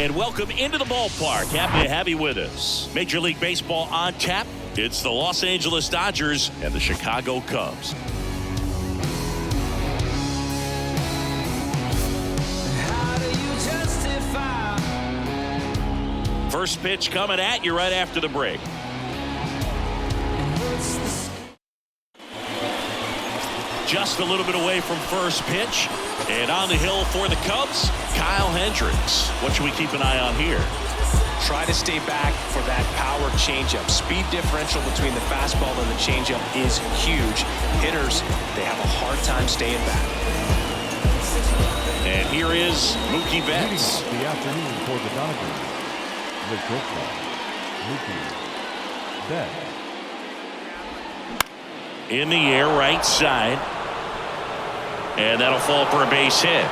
And welcome into the ballpark. Happy to have you with us. Major League Baseball on tap. It's the Los Angeles Dodgers and the Chicago Cubs. First pitch coming at you right after the break. Just a little bit away from first pitch. And on the hill for the Cubs, Kyle Hendricks. What should we keep an eye on here? Try to stay back for that power changeup. Speed differential between the fastball and the changeup is huge. Hitters, they have a hard time staying back. And here is Mookie Betts. The afternoon for the Dodgers. The shortstop, Mookie Betts. In the air, right side. And that'll fall for a base hit.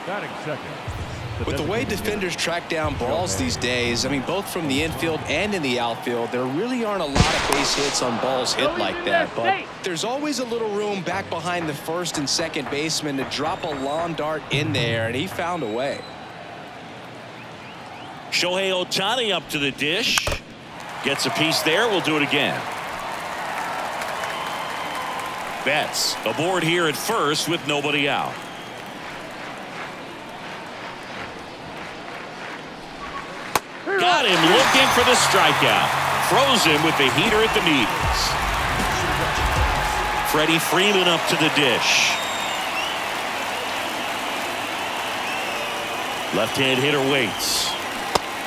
Batting second. With the way defenders track down balls these days, I mean, both from the infield and in the outfield, there really aren't a lot of base hits on balls hit like that. But there's always a little room back behind the first and second baseman to drop a lawn dart in there, and he found a way. Shohei Ohtani up to the dish. Gets a piece there. We'll do it again. Betts aboard here at first with nobody out. Got him looking for the strikeout. Throws him with the heater at the knees. Freddie Freeman up to the dish. Left-hand hitter waits.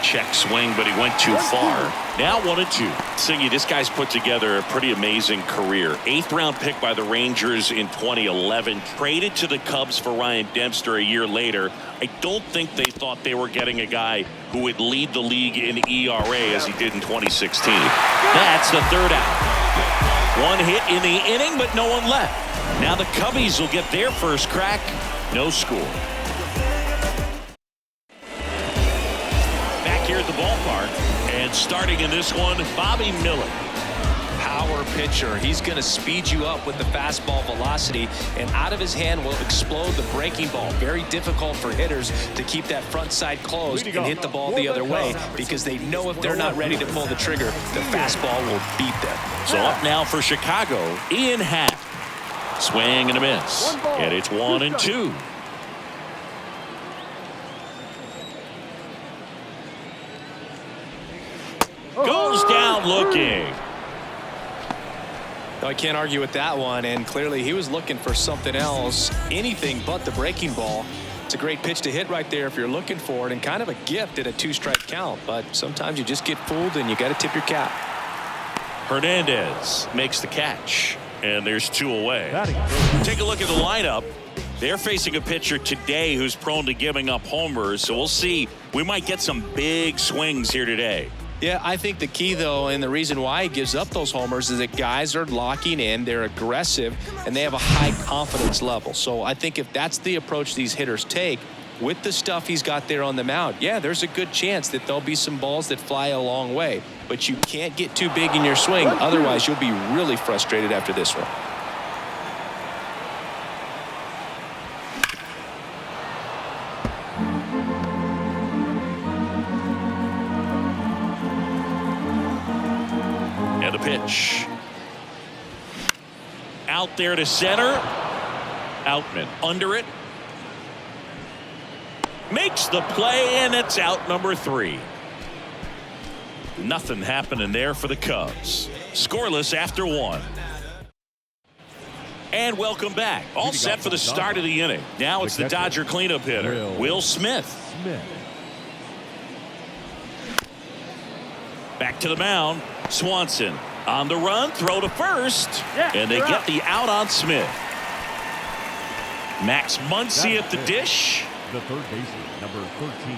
Check swing, but he went too far. Now 1-2. Siggy, this guy's put together a pretty amazing career. 8th round pick by the Rangers in 2011. Traded to the Cubs for Ryan Dempster a year later. I don't think they thought they were getting a guy who would lead the league in ERA as he did in 2016. That's the third out. One hit in the inning, but no one left. Now the Cubbies will get their first crack. No score. Here at the ballpark, and starting in this one, Bobby Miller. Power pitcher. He's going to speed you up with the fastball velocity, and out of his hand will explode the breaking ball. Very difficult for hitters to keep that front side closed and hit the ball the other way, because they know if they're not ready to pull the trigger, the fastball will beat them. So up now for Chicago, Ian Happ. Swing and a miss, and it's 1-2. Goes down looking. No, I can't argue with that one, and clearly he was looking for something else, anything but the breaking ball. It's a great pitch to hit right there if you're looking for it, and kind of a gift at a 2-strike count, but sometimes you just get fooled and you got to tip your cap. Hernandez makes the catch, and there's 2 away. Take a look at the lineup. They're facing a pitcher today who's prone to giving up homers, so we'll see. We might get some big swings here today. Yeah, I think the key, though, and the reason why he gives up those homers is that guys are locking in, they're aggressive, and they have a high confidence level. So I think if that's the approach these hitters take, with the stuff he's got there on the mound, yeah, there's a good chance that there'll be some balls that fly a long way. But you can't get too big in your swing, otherwise you'll be really frustrated after this one. And the pitch. Out there to center. Outman under it. Makes the play, and it's out number 3. Nothing happening there for the Cubs. Scoreless after 1. And welcome back. All set for the start of the inning. Now it's the Dodger cleanup hitter, Will Smith. Back to the mound. Swanson on the run, throw to first, and they get the out on Smith. Max Muncy at the dish. The third baseman, number 13,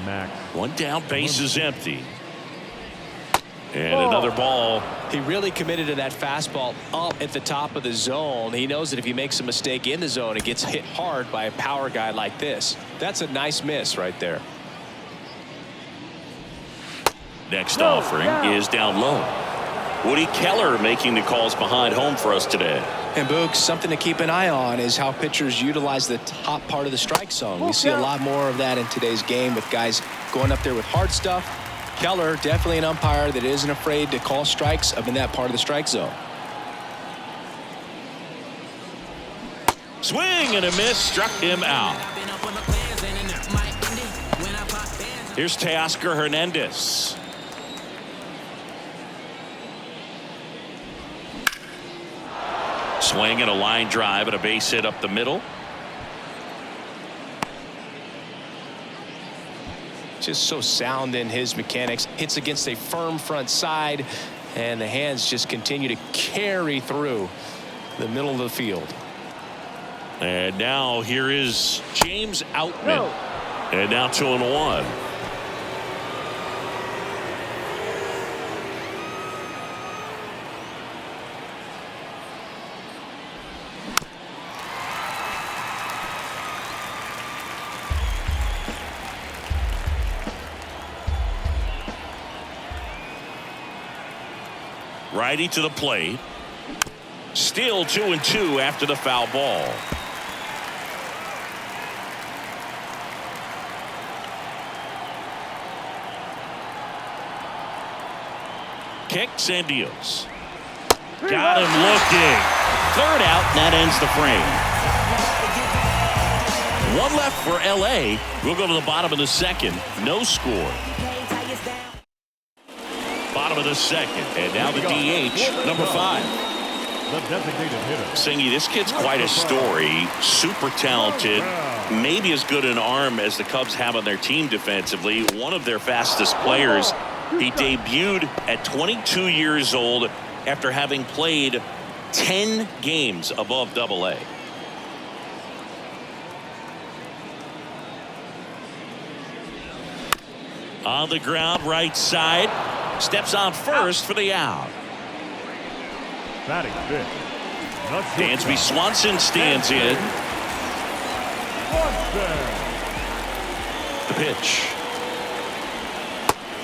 Max. One down, base is empty. And another ball. He really committed to that fastball up at the top of the zone. He knows that if he makes a mistake in the zone, it gets hit hard by a power guy like this. That's a nice miss right there. Next offering is down low. Woody Keller making the calls behind home for us today. And Boog, something to keep an eye on is how pitchers utilize the top part of the strike zone. We see a lot more of that in today's game with guys going up there with hard stuff. Keller, definitely an umpire that isn't afraid to call strikes up in that part of the strike zone. Swing and a miss, struck him out. Here's Teoscar Hernandez. Swing and a line drive and a base hit up the middle. Just so sound in his mechanics. Hits against a firm front side, and the hands just continue to carry through the middle of the field. And now here is James Outman. And now 2-1. Righty to the plate. Still 2-2 after the foul ball. Kicks and deals. Got him looking. Third out, and that ends the frame. One left for LA. We'll go to the bottom of the second. No score. Bottom of the second, and now the DH, number 5. The designated hitter. Singy, this kid's quite a story. Super talented. Maybe as good an arm as the Cubs have on their team defensively. One of their fastest players. He debuted at 22 years old after having played 10 games above Double-A. On the ground, right side. Steps on first for the out. Batting fifth. Dansby Swanson stands in. The pitch.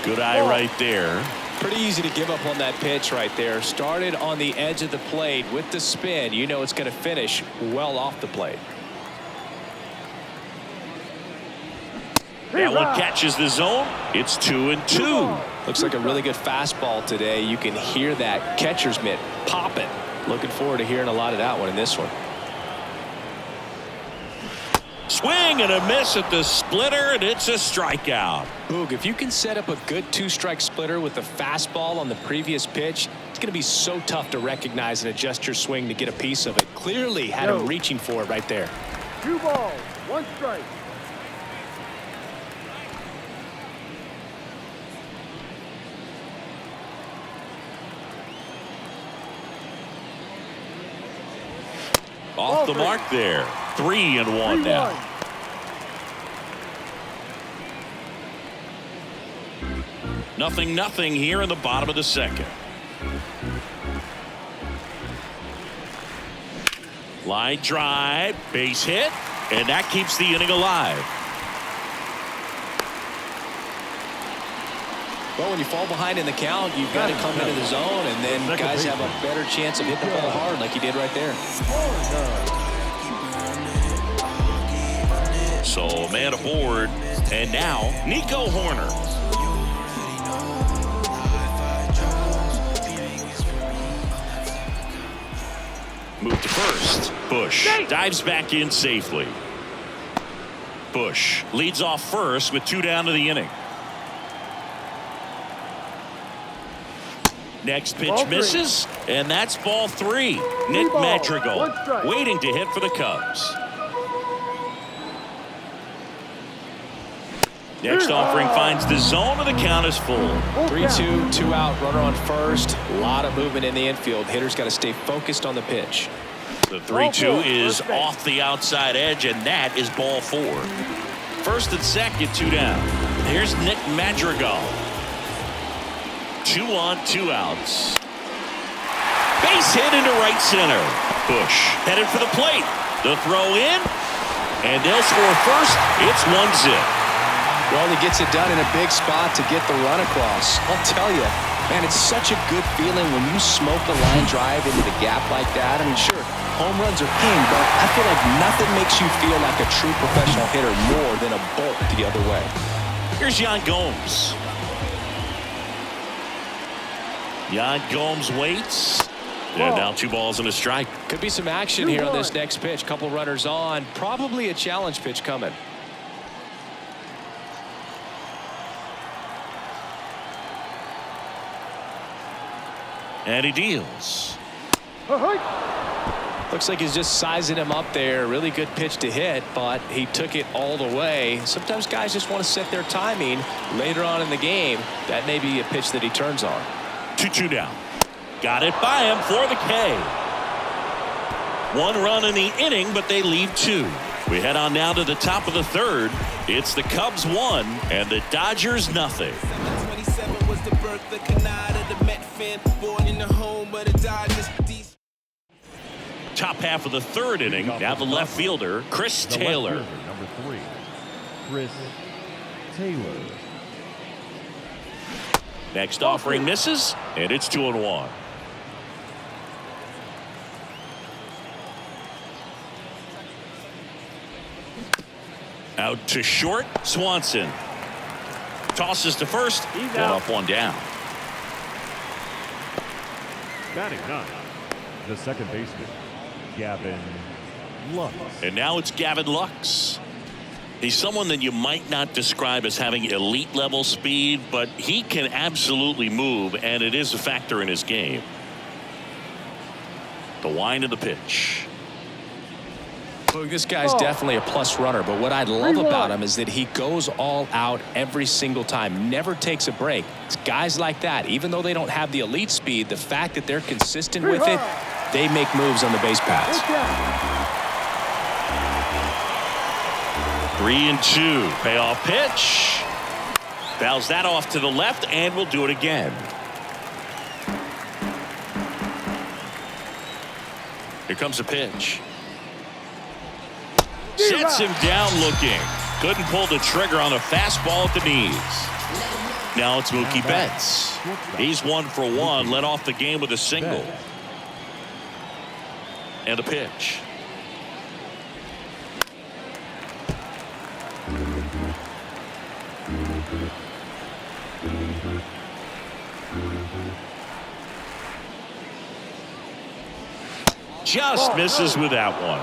Good eye right there. Pretty easy to give up on that pitch right there. Started on the edge of the plate with the spin. You know it's going to finish well off the plate. That one catches the zone. It's 2-2. Looks like a really good fastball today. You can hear that catcher's mitt popping. Looking forward to hearing a lot of that one in this one. Swing and a miss at the splitter, and it's a strikeout. Boog, if you can set up a good two-strike splitter with the fastball on the previous pitch, it's going to be so tough to recognize and adjust your swing to get a piece of it. Clearly had him reaching for it right there. 2 balls, 1 strike. Off the mark there. 3-1 now. Nothing here in the bottom of the second. Line drive, base hit, and that keeps the inning alive. Well, when you fall behind in the count, you've got to come into the zone, and then guys have a better chance of hitting the ball hard like he did right there. So man aboard, and now Nico Horner. Move to first. Bush dives back in safely. Bush leads off first with 2 down to the inning. Next pitch misses, and that's ball 3. Nick Madrigal waiting to hit for the Cubs. Next offering finds the zone, and the count is full. 3-2, 2 out, runner on first. A lot of movement in the infield. Hitters got to stay focused on the pitch. The 3-2 is off the outside edge, and that is ball 4. First and second, 2 down. Here's Nick Madrigal. 2 on, 2 outs. Base hit into right center. Bush headed for the plate. The throw in, and they'll score first. It's 1-0. Well, he gets it done in a big spot to get the run across. I'll tell you, Man, it's such a good feeling when you smoke a line drive into the gap like that. I mean, sure, home runs are king, but I feel like nothing makes you feel like a true professional hitter more than a bolt the other way. Here's Yan Gomes. Yan Gomes waits. And now 2 balls and a strike. Could be some action here on this next pitch. Couple runners on. Probably a challenge pitch coming. And he deals. Looks like he's just sizing him up there. Really good pitch to hit, but he took it all the way. Sometimes guys just want to set their timing later on in the game. That may be a pitch that he turns on. 2-2 now. Got it by him for the K. 1 run in the inning, but they leave 2. We head on now to the top of the 3rd. It's the Cubs 1 and the Dodgers nothing. 27 was the birth of Canada, the Met fan, born in the home of the Dodgers. Top half of the 3rd inning. Now the left fielder, Chris Taylor. Number 3, Chris Taylor. Next offering misses, and it's 2-1. Out to short, Swanson. Tosses to first, and up 1 down. Batting 9, the second baseman, Gavin Lux. And now it's Gavin Lux. He's someone that you might not describe as having elite level speed, but he can absolutely move, and it is a factor in his game. The wind of the pitch. Look, this guy's definitely a plus runner, but what I love about him is that he goes all out every single time, never takes a break. It's guys like that, even though they don't have the elite speed, the fact that they're consistent with it, they make moves on the base paths. 3-2. Payoff pitch. Fouls that off to the left, and we'll do it again. Here comes a pitch. Sets him down looking. Couldn't pull the trigger on a fastball at the knees. Now it's Mookie Betts. He's 1 for 1. Led off the game with a single. And a pitch. Just misses with that one.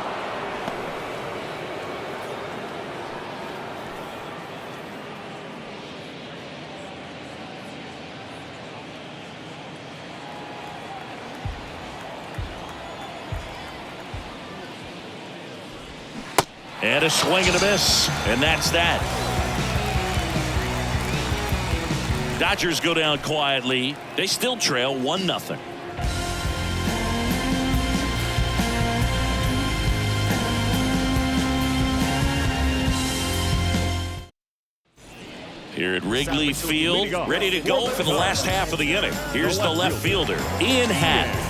And a swing and a miss, and that's that. Dodgers go down quietly. They still trail 1-0. Here at Wrigley Field, ready to go for the last half of the inning. Here's the left fielder, Ian Happ.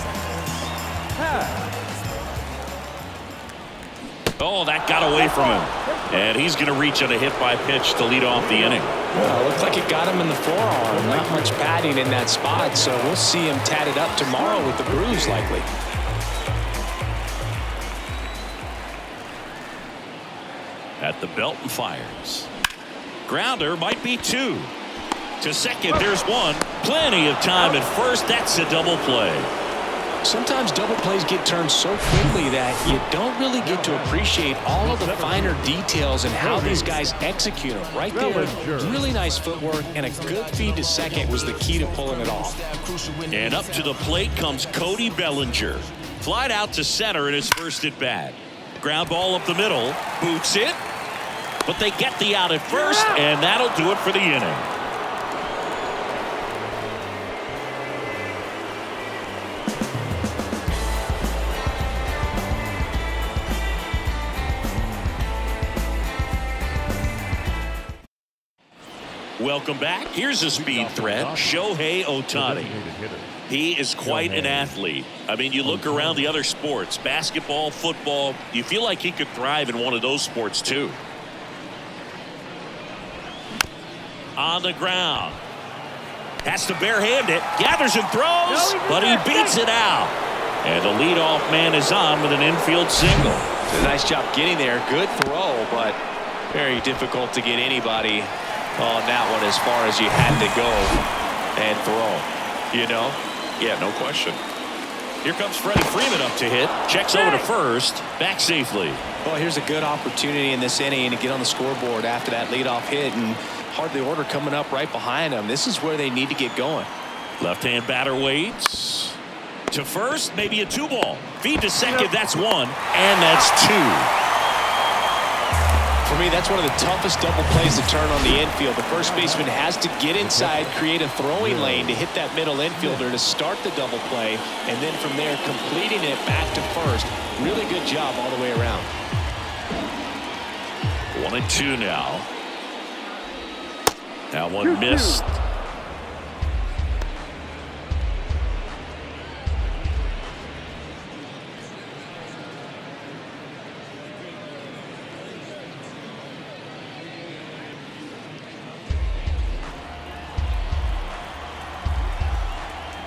Oh, that got away from him. And he's going to reach on a hit-by pitch to lead off the inning. Looks like it got him in the forearm. Not much padding in that spot, so we'll see him tatted up tomorrow with the bruise likely. At the belt and fires. Grounder might be 2. To second, there's 1. Plenty of time at first. That's a double play. Sometimes double plays get turned so quickly that you don't really get to appreciate all of the finer details and how these guys execute them. Right there, really nice footwork and a good feed to second was the key to pulling it off. And up to the plate comes Cody Bellinger. Flied out to center in his first at bat. Ground ball up the middle. Boots it. But they get the out at first, and that'll do it for the inning. Welcome back. Here's a speed threat, Shohei Ohtani. He is quite an athlete. I mean, you look around the other sports, basketball, football, you feel like he could thrive in one of those sports too. On the ground. Has to barehand it. Gathers and throws, but he beats it out. And the leadoff man is on with an infield single. Did a nice job getting there. Good throw, but very difficult to get anybody on that one as far as you had to go and throw. You know? Yeah, no question. Here comes Freddie Freeman up to hit. Checks over to first. Back safely. Well, here's a good opportunity in this inning to get on the scoreboard after that leadoff hit, and hardly order coming up right behind them. This is where they need to get going. Left-hand batter waits. To first, maybe a 2-ball. Feed to second, that's 1. And that's 2. For me, that's one of the toughest double plays to turn on the infield. The first baseman has to get inside, create a throwing lane to hit that middle infielder to start the double play, and then from there completing it back to first. Really good job all the way around. 1-2 now. That one missed.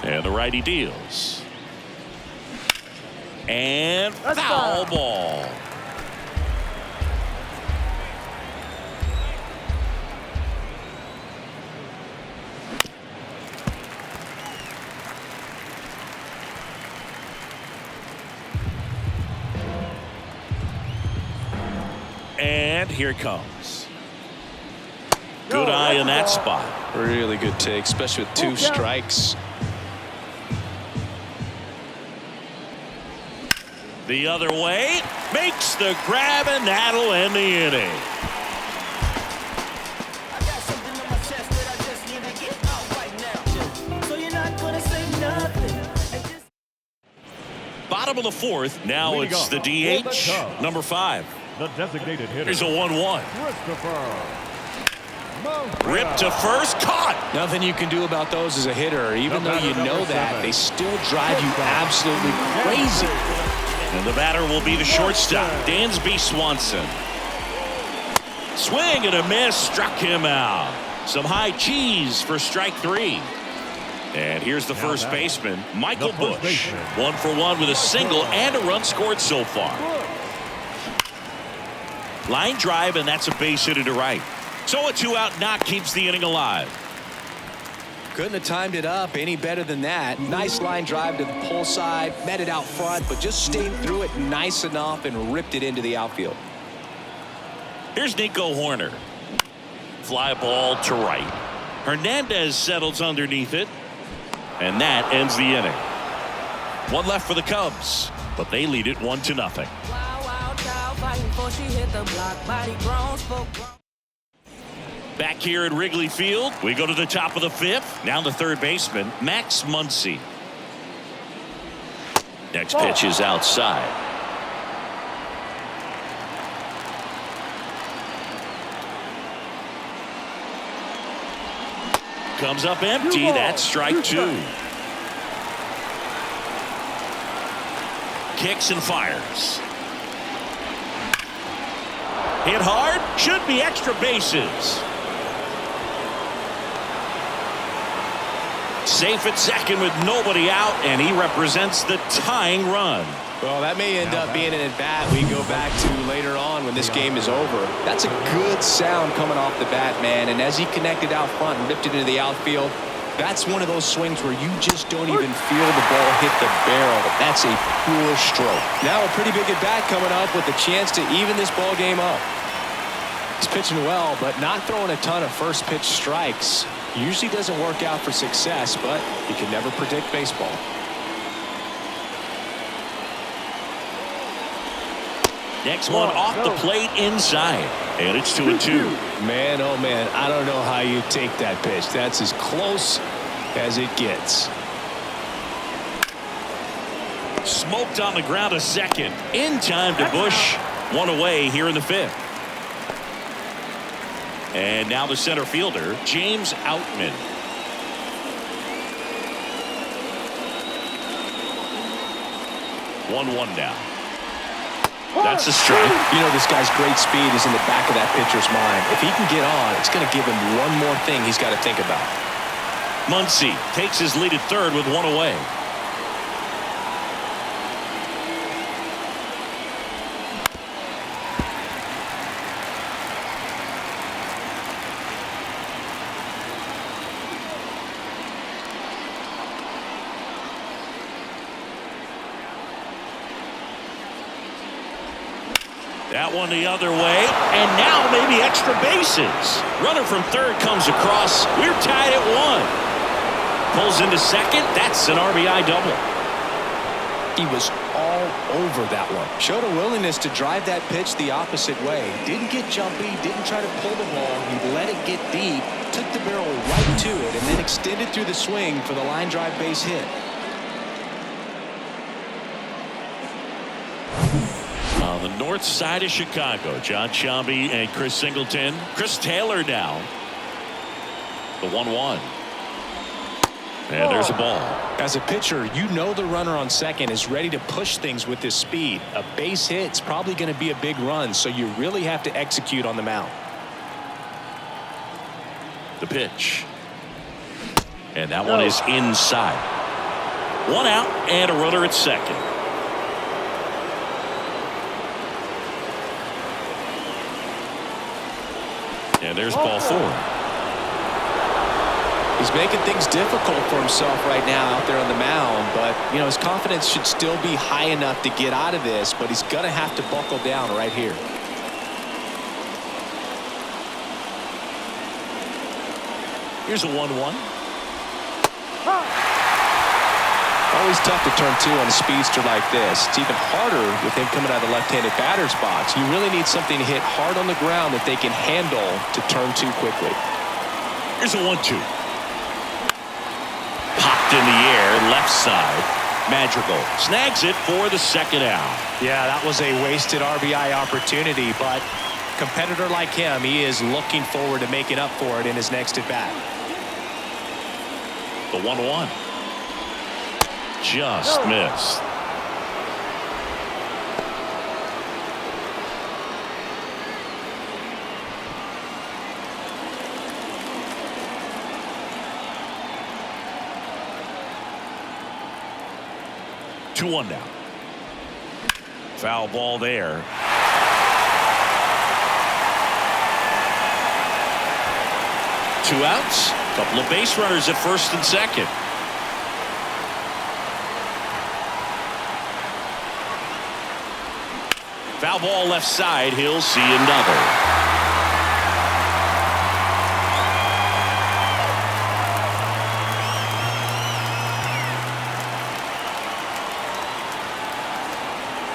And the righty deals. And foul ball. And here it comes. Good eye in that spot. Really good take, especially with 2 strikes. The other way, makes the grab, and that'll end the inning. I got something on my chest that I just need to get out right now. So you're not gonna say nothing. Bottom of the 4th. Now it's the DH, number 5. The designated hitter. Here's a 1-1. Christopher. Ripped to first, caught. Nothing you can do about those as a hitter. Even though you know that, they still drive you absolutely crazy. And the batter will be the shortstop, Dansby Swanson. Swing and a miss, struck him out. Some high cheese for strike 3. And here's the first baseman, Michael Busch. 1 for 1 with a single and a run scored so far. Line drive, and that's a base hit to right. So a 2-out knock keeps the inning alive. Couldn't have timed it up any better than that. Nice line drive to the pull side, met it out front, but just stayed through it nice enough and ripped it into the outfield. Here's Nico Horner. Fly ball to right. Hernandez settles underneath it, and that ends the inning. 1 left for the Cubs, but they lead it 1-0. Back here at Wrigley Field, we go to the top of the 5th. Now the third baseman, Max Muncy. Next pitch is outside. Comes up empty. That's strike 2. Kicks and fires. Hit hard. Should be extra bases. Safe at second with nobody out, and he represents the tying run. Well, that may end up being an at-bat we go back to later on when this game is over. That's a good sound coming off the bat, man. And as he connected out front and ripped it into the outfield, that's one of those swings where you just don't even feel the ball hit the barrel. That's a pure stroke. Now a pretty big at-bat coming up with a chance to even this ball game up. He's pitching well, but not throwing a ton of first pitch strikes. Usually doesn't work out for success, but you can never predict baseball. Next one off the plate inside, and it's 2-2. Man, oh man, I don't know how you take that pitch. That's as close as it gets. Smoked on the ground a second. In time to Busch. 1 away here in the 5th. And now the center fielder, James Outman. One now. That's a strike. You know, this guy's great speed is in the back of that pitcher's mind. If he can get on, it's going to give him one more thing he's got to think about. Muncy takes his lead at third with one away. That one the other way, and now maybe extra bases. Runner from third comes across. We're tied at 1. Pulls into second. That's an RBI double. He was all over that one. Showed a willingness to drive that pitch the opposite way. Didn't get jumpy, didn't try to pull the ball. He let it get deep, took the barrel right to it, and then extended through the swing for the line drive base hit. On the north side of Chicago, John Sciambi and Chris Singleton. Chris Taylor now. The 1-1. And there's a ball. As a pitcher, you know the runner on second is ready to push things with his speed. A base hit's probably going to be a big run, so you really have to execute on the mound. The pitch. And that one is inside. 1 out and a runner at second. And there's ball 4. He's making things difficult for himself right now out there on the mound, but you know his confidence should still be high enough to get out of this, but he's gonna have to buckle down right here. Here's a 1-1. Always tough to turn 2 on a speedster like this. It's even harder with him coming out of the left-handed batter's box. You really need something to hit hard on the ground that they can handle to turn 2 quickly. Here's a 1-2. Popped in the air, left side. Madrigal snags it for the second out. Yeah, that was a wasted RBI opportunity, but a competitor like him, he is looking forward to making up for it in his next at-bat. The 1-1. Just missed. Two one now. Foul ball there. Two outs. Couple of base runners at first and second. Foul ball left side. He'll see another.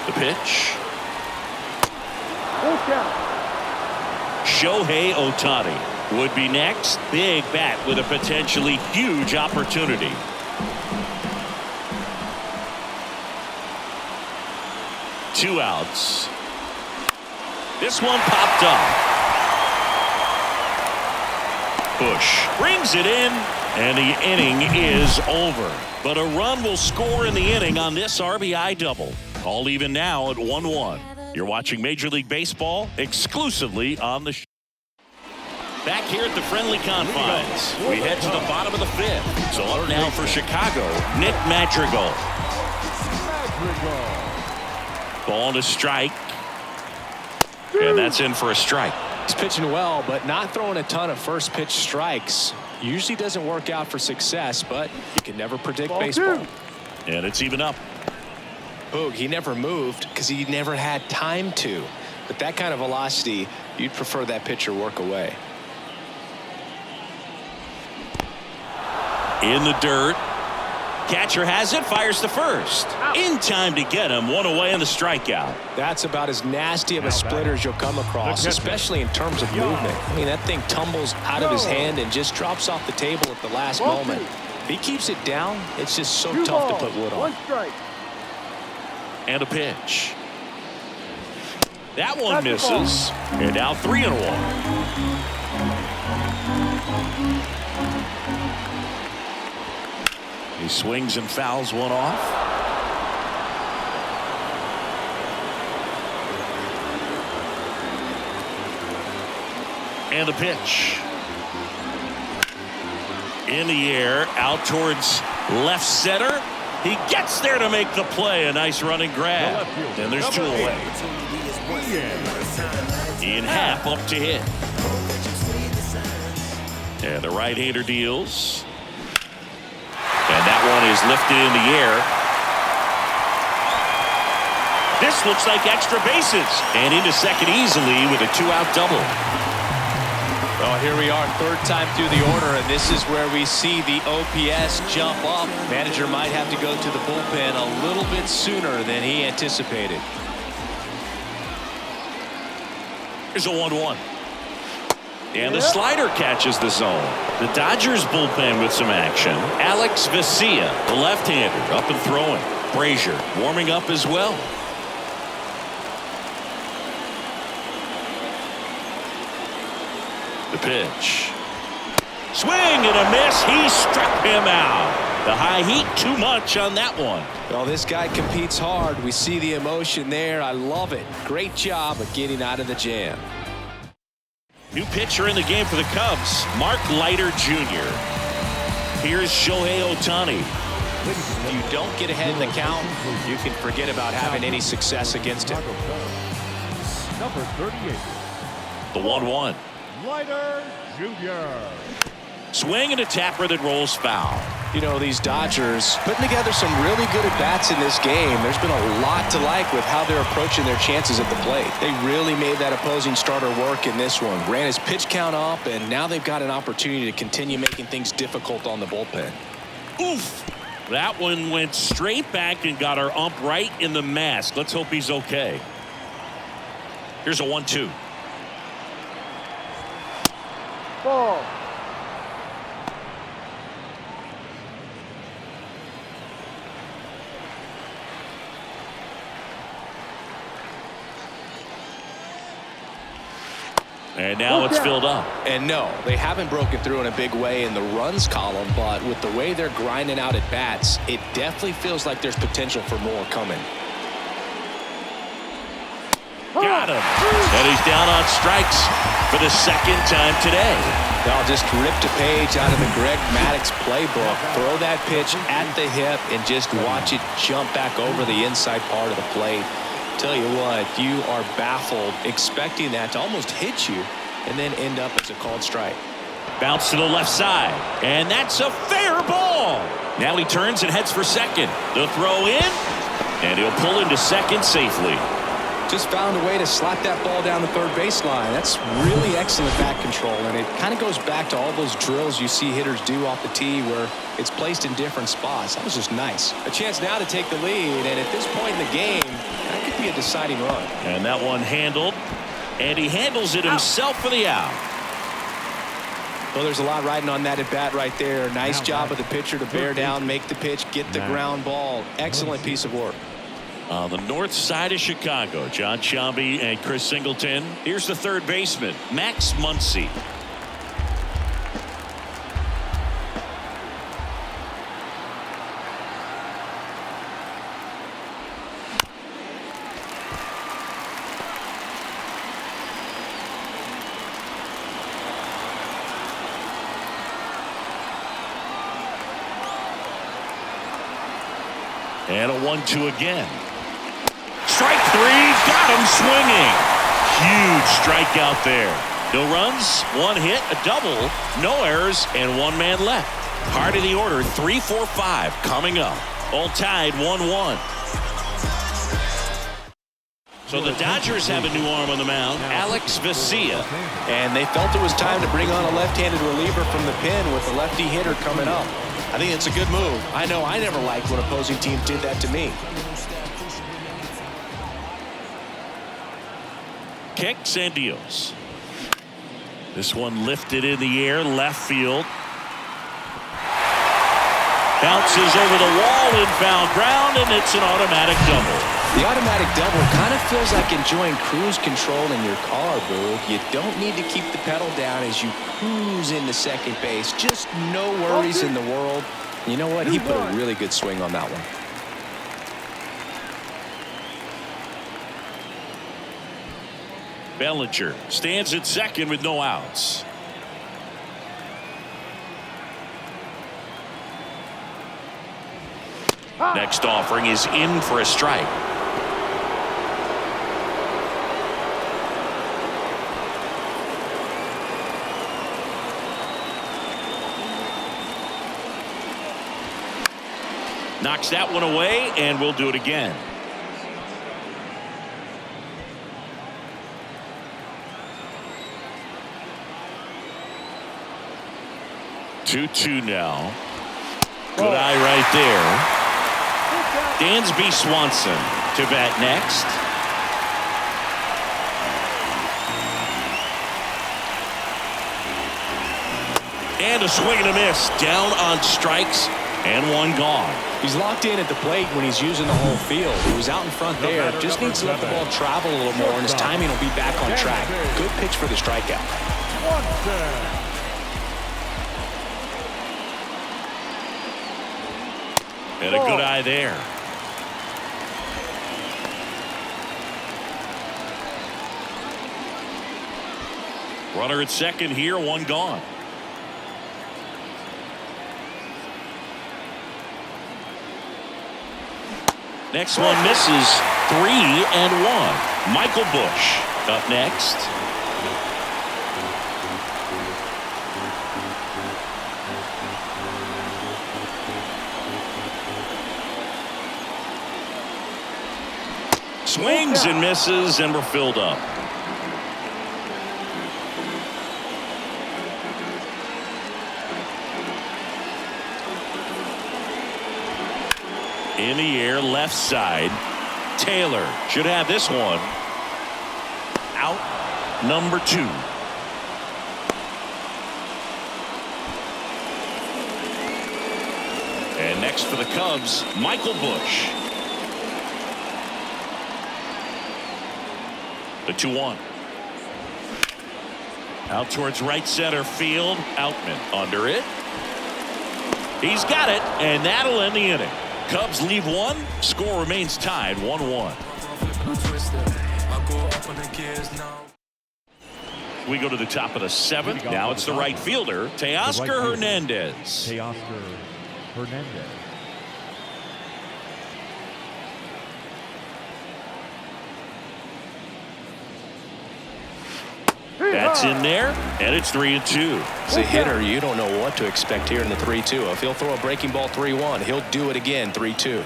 The pitch. Full count. Shohei Ohtani would be next. Big bat with a potentially huge opportunity. Two outs. This one popped up. Bush brings it in, and the inning is over. But a run will score in the inning on this RBI double. All even now at 1-1. You're watching Major League Baseball exclusively on the show. Back here at the friendly confines, we head to the bottom of the 5th. So up now for Chicago, Nick Madrigal. Ball to strike. And that's in for a strike. He's pitching well, but not throwing a ton of first pitch strikes. Usually doesn't work out for success, but you can never predict baseball. And it's even up. Boog, he never moved because he never had time to. But that kind of velocity, you'd prefer that pitcher work away. In the dirt. Catcher has it, fires to first. In time to get him, one away on the strikeout. That's about as nasty of a splitter as you'll come across, especially in terms of movement. I mean, that thing tumbles out of his hand and just drops off the table at the last moment. If he keeps it down, it's just so tough to put wood on. One strike. And a pitch. That one misses. And now 3-1. He swings and fouls one off. And the pitch. In the air, out towards left center. He gets there to make the play. A nice running grab. And there's two away. Ian Happ up to hit. And the right-hander deals. And that one is lifted in the air. This looks like extra bases. And into second easily with a two-out double. Well, here we are, third time through the order, and this is where we see the OPS jump up. Manager might have to go to the bullpen a little bit sooner than he anticipated. Here's a 1-1. And the slider catches the zone. The Dodgers bullpen with some action. Alex Vesia, the left-hander, up and throwing. Brazier warming up as well. The pitch. Swing and a miss. He struck him out. The high heat too much on that one. Well, this guy competes hard. We see the emotion there. I love it. Great job of getting out of the jam. New pitcher in the game for the Cubs, Mark Leiter Jr. Here's Shohei Ohtani. If you don't get ahead in the count, you can forget about having any success against him. Number 38. The 1-1. Leiter Jr. Swing and a tapper that rolls foul. You know, these Dodgers putting together some really good at-bats in this game. There's been a lot to like with how they're approaching their chances at the plate. They really made that opposing starter work in this one. Ran his pitch count up, and now they've got an opportunity to continue making things difficult on the bullpen. Oof. That one went straight back and got our ump right in the mask. Let's hope he's okay. Here's a 1-2. Ball. And now it's filled up. And no, they haven't broken through in a big way in the runs column, but with the way they're grinding out at bats, it definitely feels like there's potential for more coming. Got him. And he's down on strikes for the second time today. I'll just ripped a page out of the Greg Maddux playbook. Throw that pitch at the hip and just watch it jump back over the inside part of the plate. Tell you what, you are baffled expecting that to almost hit you and then end up as a called strike. Bounce to the left side. And that's a fair ball. Now he turns and heads for second. The throw in. And he'll pull into second safely. Just found a way to slap that ball down the third baseline. That's really excellent bat control, and it kind of goes back to all those drills you see hitters do off the tee where it's placed in different spots. That was just nice. A chance now to take the lead, and at this point in the game, that could be a deciding run. And that one handled, and he handles it himself for the out. Well, there's a lot riding on that at bat right there. Nice job of the pitcher to bear down, make the pitch, get the ground ball. Excellent piece of work. On the north side of Chicago, John Sciambi and Chris Singleton. Here's the third baseman, Max Muncy. And a 1-2 again. Strike three, got him swinging. Huge strikeout there. No runs, one hit, a double, no errors, and one man left. Heart of the order, 3-4-5 coming up. All tied 1-1. So the Dodgers have a new arm on the mound, Alex Vesia. And they felt it was time to bring on a left-handed reliever from the pen with a lefty hitter coming up. I think it's a good move. I know I never liked when opposing teams did that to me. Kicks and deals. This one lifted in the air, left field. Bounces over the wall in foul ground, and it's an automatic double. The automatic double kind of feels like enjoying cruise control in your car, Boo. You don't need to keep the pedal down as you cruise into second base. Just no worries in the world. You know what? He put a really good swing on that one. Bellinger stands at second with no outs. Next offering is in for a strike. Knocks that one away, and we'll do it again. Two now. Good eye right there. Dansby Swanson to bat next. And a swing and a miss. Down on strikes, and one gone. He's locked in at the plate when he's using the whole field. He was out in front there. Just needs to let the ball travel a little more, and his timing will be back on track. Good pitch for the strikeout. And a good eye there. Runner at second here, one gone. Next one misses. 3-1. Michael Busch up next. Swings and misses, and we're filled up. In the air, left side. Taylor should have this one. Out number 2. And next for the Cubs, Michael Busch. The 2-1. Out towards right center field. Outman under it. He's got it, and that'll end the inning. Cubs leave one. Score remains tied 1-1. We go to the top of the 7th. Now it's the right fielder, Teoscar Hernandez. Teoscar Hernandez. That's in there, and it's 3-2. As a hitter, you don't know what to expect here in the 3-2. If he'll throw a breaking ball 3-1, he'll do it again 3-2.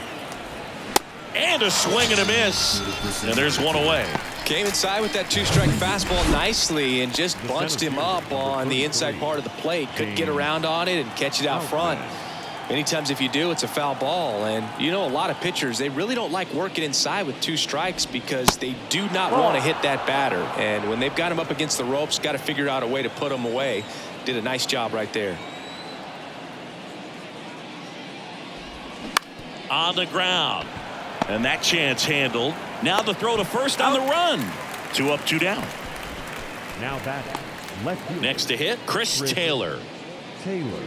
And a swing and a miss, and there's one away. Came inside with that 2-strike fastball nicely and just bunched him up on the inside part of the plate. Couldn't get around on it and catch it out front. Many times if you do, it's a foul ball. And you know, a lot of pitchers, they really don't like working inside with 2 strikes because they do not want to hit that batter. And when they've got him up against the ropes, got to figure out a way to put him away. Did a nice job right there. On the ground. And that chance handled. Now the throw to first on the run. 2 up, 2 down. Now batting left fielder. Next to hit, Chris Taylor. Taylor.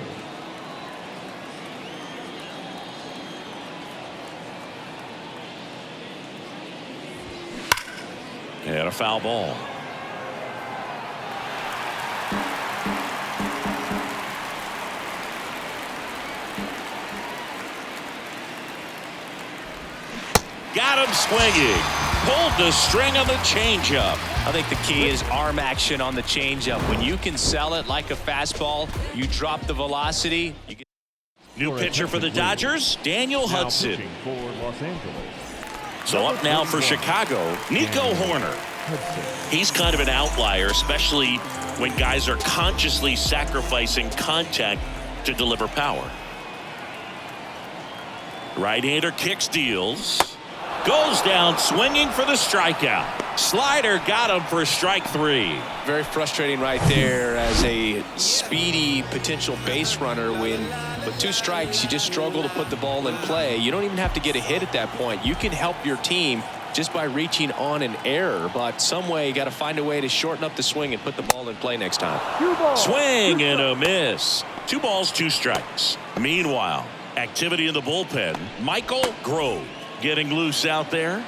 And a foul ball. Got him swinging. Pulled the string on the changeup. I think the key is arm action on the changeup. When you can sell it like a fastball, you drop the velocity. You get New pitcher for the Dodgers, Daniel Now Hudson. pitching for Los Angeles. So up now for Chicago, Nico Horner. Hudson. He's kind of an outlier, especially when guys are consciously sacrificing contact to deliver power. Right-hander kicks, deals. Goes down swinging for the strikeout. Slider got him for strike 3. very frustrating right there as a speedy potential base runner when with 2 strikes you just struggle to put the ball in play. You don't even have to get a hit at that point. You can help your team just by reaching on an error, but some way you got to find a way to shorten up the swing and put the ball in play next time. Swing and a miss. 2 balls, 2 strikes. Meanwhile, activity in the bullpen. Michael Grove getting loose out there.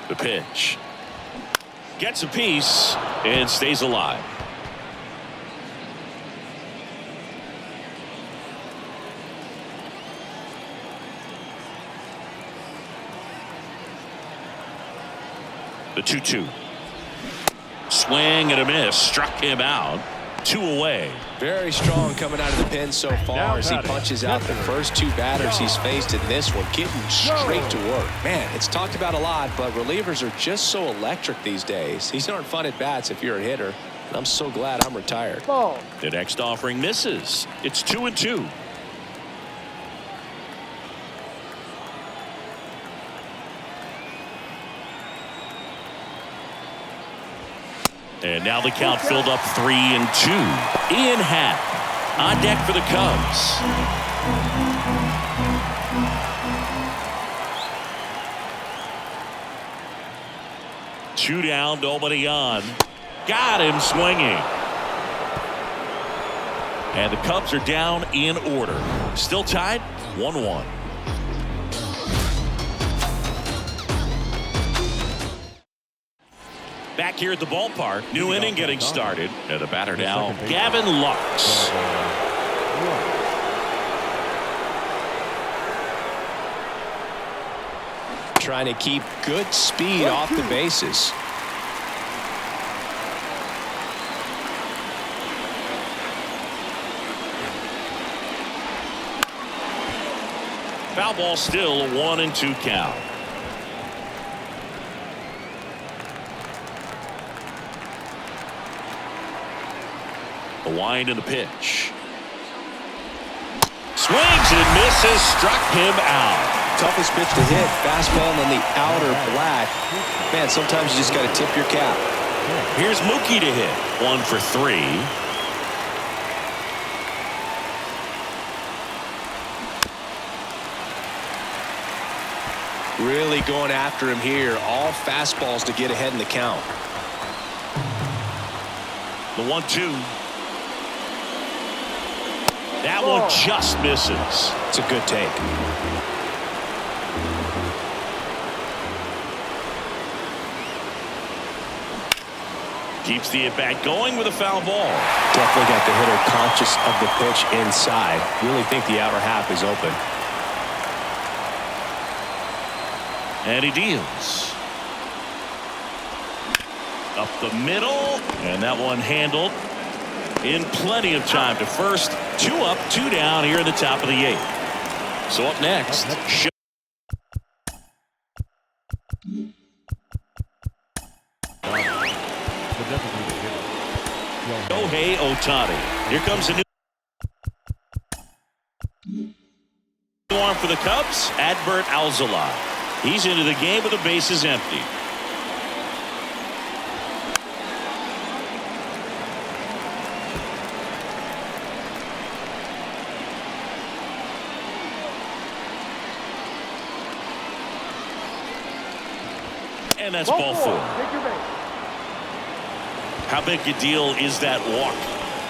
The pitch. Gets a piece and stays alive. The 2-2. Swing and a miss. Struck him out. 2 away. Very strong coming out of the pen so far as he punches out the first 2 batters he's faced in this one, getting straight to work. Man, it's talked about a lot, but relievers are just so electric these days. These aren't fun at bats if you're a hitter. And I'm so glad I'm retired. Ball. The next offering misses. It's 2-2. And now the count filled up 3-2. Ian Happ on deck for the Cubs. Two down, nobody on. Got him swinging. And the Cubs are down in order. Still tied 1-1. Back here at the ballpark, new inning getting started. And the batter now, Gavin Lux. Trying to keep good speed off the bases. Foul ball still, a 1-2 count. The wind and the pitch. Swings and misses, struck him out. Toughest pitch to hit, fastball on the outer black. Man, sometimes you just got to tip your cap. Here's Mookie to hit. 1 for 3. Really going after him here. All fastballs to get ahead in the count. The 1-2. That one just misses. It's a good take. Keeps the at-bat going with a foul ball. Definitely got the hitter conscious of the pitch inside. Really think the outer half is open. And he deals. Up the middle. And that one handled in plenty of time to first. 2 up, 2 down here in the top of the 8th. So up next, Shohei Ohtani. Here comes a new arm for the Cubs, Adbert Alzolay. He's into the game with the bases empty. And that's ball 4. How big a deal is that walk?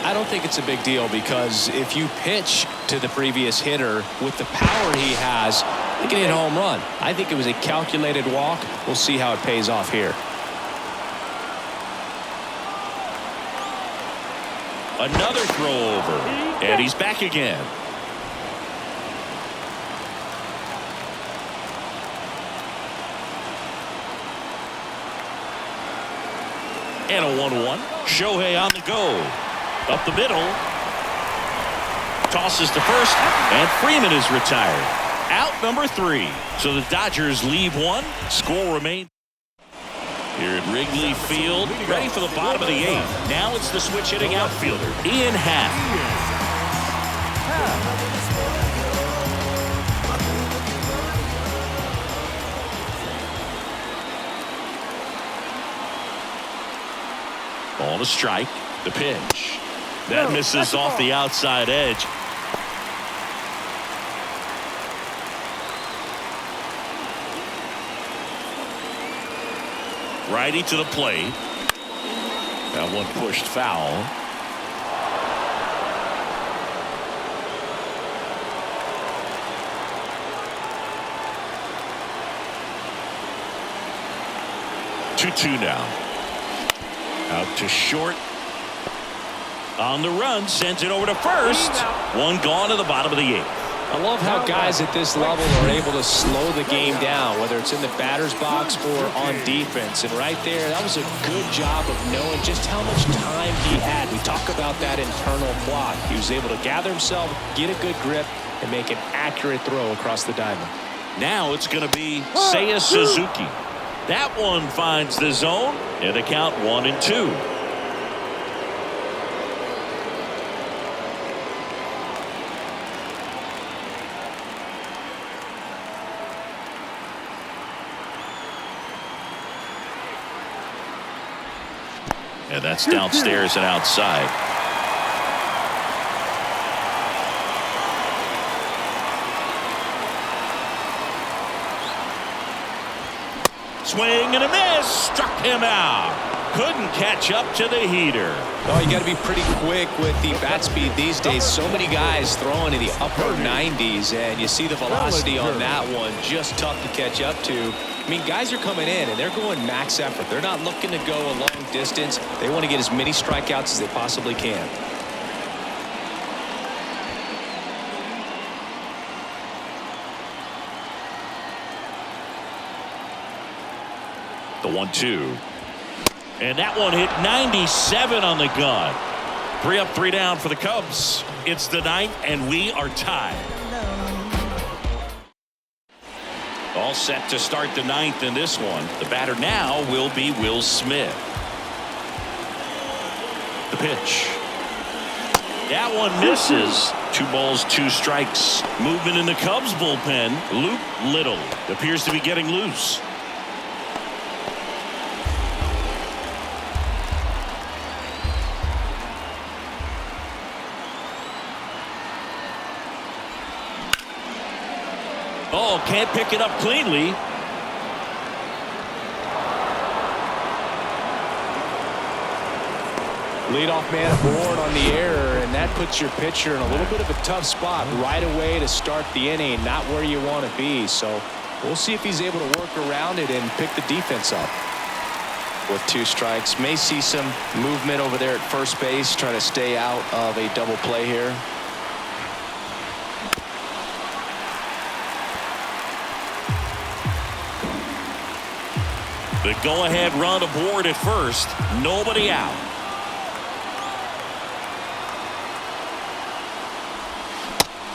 I don't think it's a big deal because if you pitch to the previous hitter with the power he has, he can hit a home run. I think it was a calculated walk. We'll see how it pays off here. Another throw over. And he's back again. And a 1-1. Shohei on the go. Up the middle. Tosses to first. And Freeman is retired. Out number 3. So the Dodgers leave 1. Score remains. Here at Wrigley Field. Ready for the bottom of the 8th. Now it's the switch hitting outfielder, Ian Happ. On a strike. The pitch. That misses off the outside edge. Righty to the plate. That one pushed foul. Two now. Out to short. On the run, sends it over to first. One gone to the bottom of the 8th. I love how guys at this level are able to slow the game down, whether it's in the batter's box or on defense. And right there, that was a good job of knowing just how much time he had. We talk about that internal clock. He was able to gather himself, get a good grip, and make an accurate throw across the diamond. Now it's going to be Seiya Suzuki. That one finds the zone, and the count 1-2. And that's downstairs and outside. Swing and a miss. Struck him out. Couldn't catch up to the heater. Oh, you got to be pretty quick with the bat speed these days. So many guys throwing in the upper 90s, and you see the velocity on that one. Just tough to catch up to. I mean, guys are coming in, and they're going max effort. They're not looking to go a long distance. They want to get as many strikeouts as they possibly can. The 1-2. And that one hit 97 on the gun. 3 up, 3 down for the Cubs. It's the 9th, and we are tied. All set to start the 9th in this one. The batter now will be Will Smith. The pitch. That one misses. 2 balls, 2 strikes. Movement in the Cubs bullpen. Luke Little appears to be getting loose. Oh, can't pick it up cleanly. Leadoff man aboard on the error, and that puts your pitcher in a little bit of a tough spot right away to start the inning, not where you want to be. So we'll see if he's able to work around it and pick the defense up. With 2 strikes, may see some movement over there at first base, trying to stay out of a double play here. The go-ahead run aboard at first. Nobody out.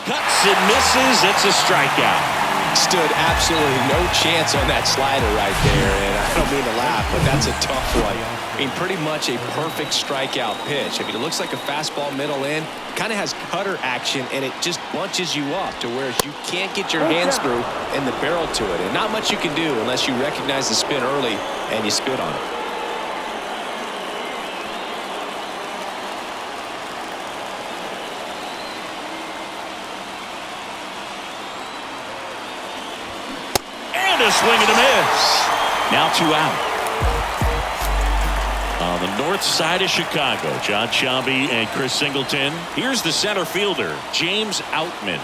Cuts and misses. It's a strikeout. Stood absolutely no chance on that slider right there, and I don't mean to laugh, but that's a tough one. I mean, pretty much a perfect strikeout pitch. I mean, it looks like a fastball middle in, kind of has cutter action, and it just bunches you up to where you can't get your hands through and the barrel to it, and not much you can do unless you recognize the spin early and you spit on it. A swing and a miss. Now 2 out. On the north side of Chicago, John Sciambi and Chris Singleton. Here's the center fielder, James Outman.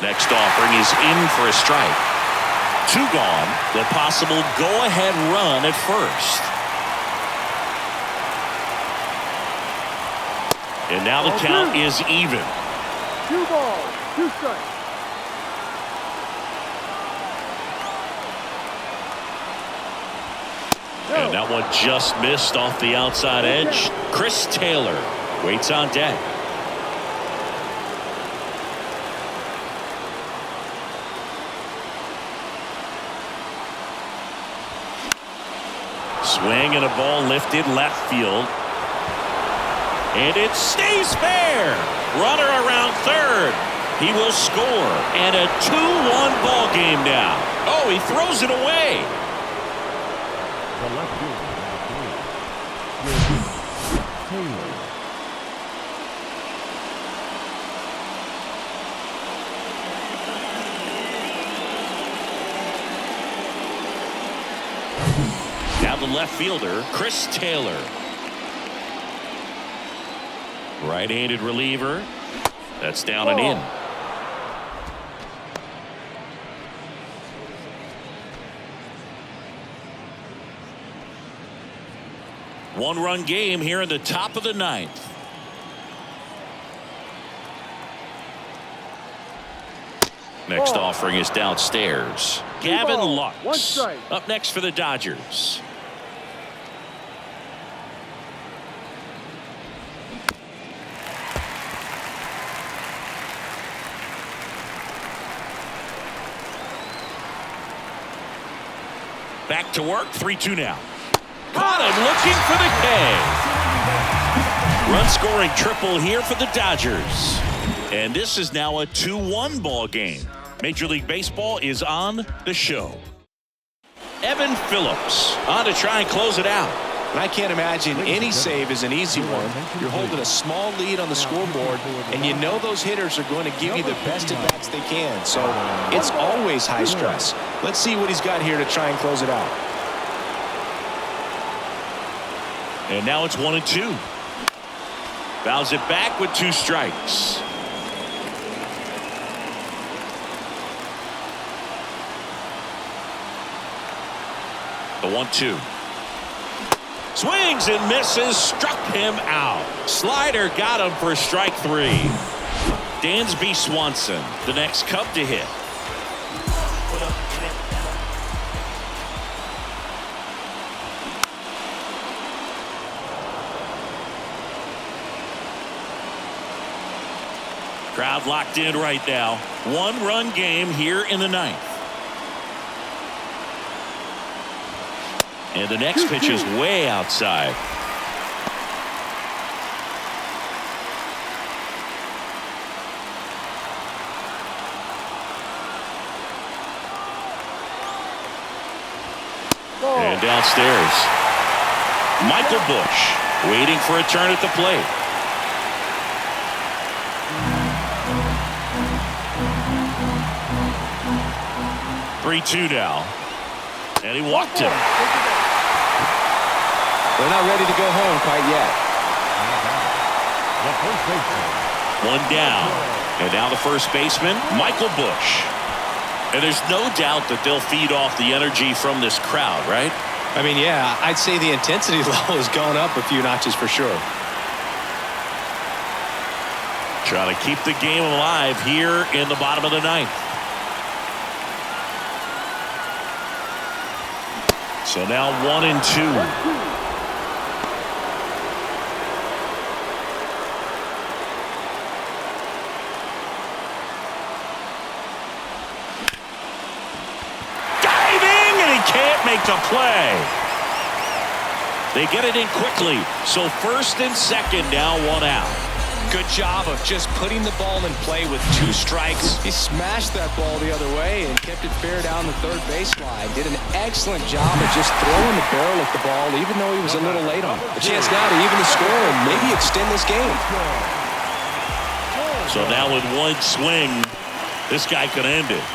Next offering is in for a strike. 2 gone. The possible go-ahead run at first. And now the count is even. 2 balls, 2 strikes. And that one just missed off the outside edge. Chris Taylor waits on deck. Swing and a ball lifted left field. And it stays fair. Runner around third. He will score. And a 2-1 ball game now. Oh, he throws it away. The left fielder, Taylor. Now the left fielder, Chris Taylor. Right-handed reliever. That's down and in. One-run game here in the top of the 9th. Next offering is downstairs. Gavin ball, Lux one strike. up next for the Dodgers. Back to work, 3-2 now. Caught him looking for the K. Run scoring triple here for the Dodgers. And this is now a 2-1 ball game. Major League Baseball is on the show. Evan Phillips on to try and close it out. And I can't imagine any save is an easy one. You're holding a small lead on the scoreboard, and you know those hitters are going to give you the best at-bats they can. So it's always high stress. Let's see what he's got here to try and close it out. And now it's 1-2. Fouls it back with 2 strikes. The 1-2. Swings and misses, struck him out. Slider got him for strike 3. Dansby Swanson, the next Cub to hit. Crowd locked in right now. 1-run game here in the 9th. And the next pitch is way outside. And downstairs. Michael Busch waiting for a turn at the plate. Three-2 now. And he walked him. They're not ready to go home quite yet. One down. And now the first baseman, Michael Busch. And there's no doubt that they'll feed off the energy from this crowd, right? I mean, yeah, I'd say the intensity level has gone up a few notches for sure. Trying to keep the game alive here in the bottom of the 9th. So now 1-2. Can't make the play. They get it in quickly. So first and second, now 1 out. Good job of just putting the ball in play with 2 strikes. He smashed that ball the other way and kept it fair down the third baseline. Did an excellent job of just throwing the barrel at the ball, even though he was a little late on it. A chance now to even the score and maybe extend this game. So now with one swing, this guy could end it.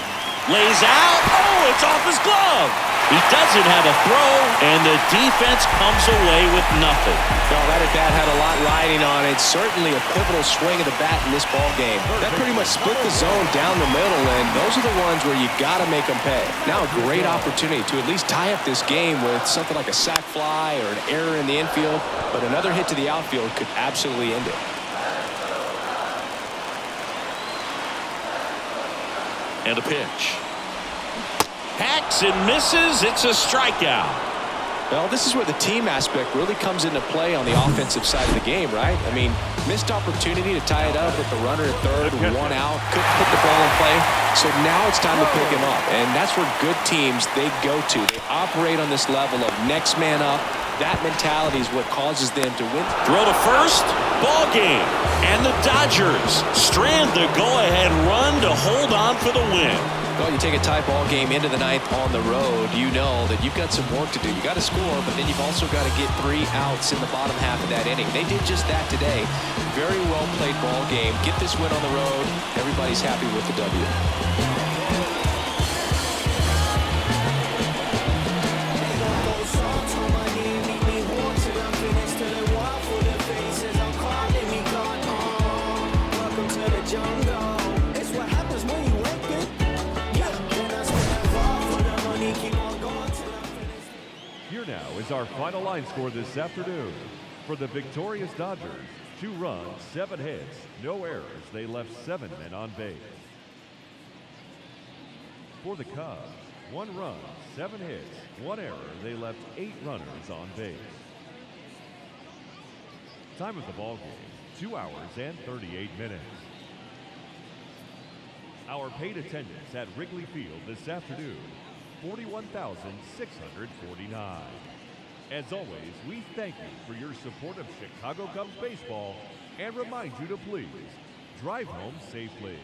Lays out. Oh, it's off his glove. He doesn't have a throw, and the defense comes away with nothing. Well, that at-bat had a lot riding on it. Certainly a pivotal swing of the bat in this ball game. That pretty much split the zone down the middle, and those are the ones where you got to make them pay. Now a great opportunity to at least tie up this game with something like a sac fly or an error in the infield, but another hit to the outfield could absolutely end it. And a pitch. Hacks and misses. It's a strikeout. Well, this is where the team aspect really comes into play on the offensive side of the game, right? I mean, missed opportunity to tie it up with the runner at third, 1 out, couldn't put the ball in play. So now it's time to pick him up. And that's where good teams, they go to. They operate on this level of next man up. That mentality is what causes them to win. Throw to first, ball game. And the Dodgers strand the go-ahead run to hold on for the win. Well, you take a tie ball game into the 9th on the road, you know that you've got some work to do. You got to score, but then you've also got to get 3 outs in the bottom half of that inning. They did just that today. Very well played ball game. Get this win on the road. Everybody's happy with the W. Here now is our final line score this afternoon. For the victorious Dodgers, 2 runs, 7 hits, no errors. They left 7 men on base. For the Cubs, 1 run, 7 hits, 1 error. They left 8 runners on base. Time of the ball game, 2 hours and 38 minutes. Our paid attendance at Wrigley Field this afternoon, 41,649. As always, we thank you for your support of Chicago Cubs baseball and remind you to please drive home safely.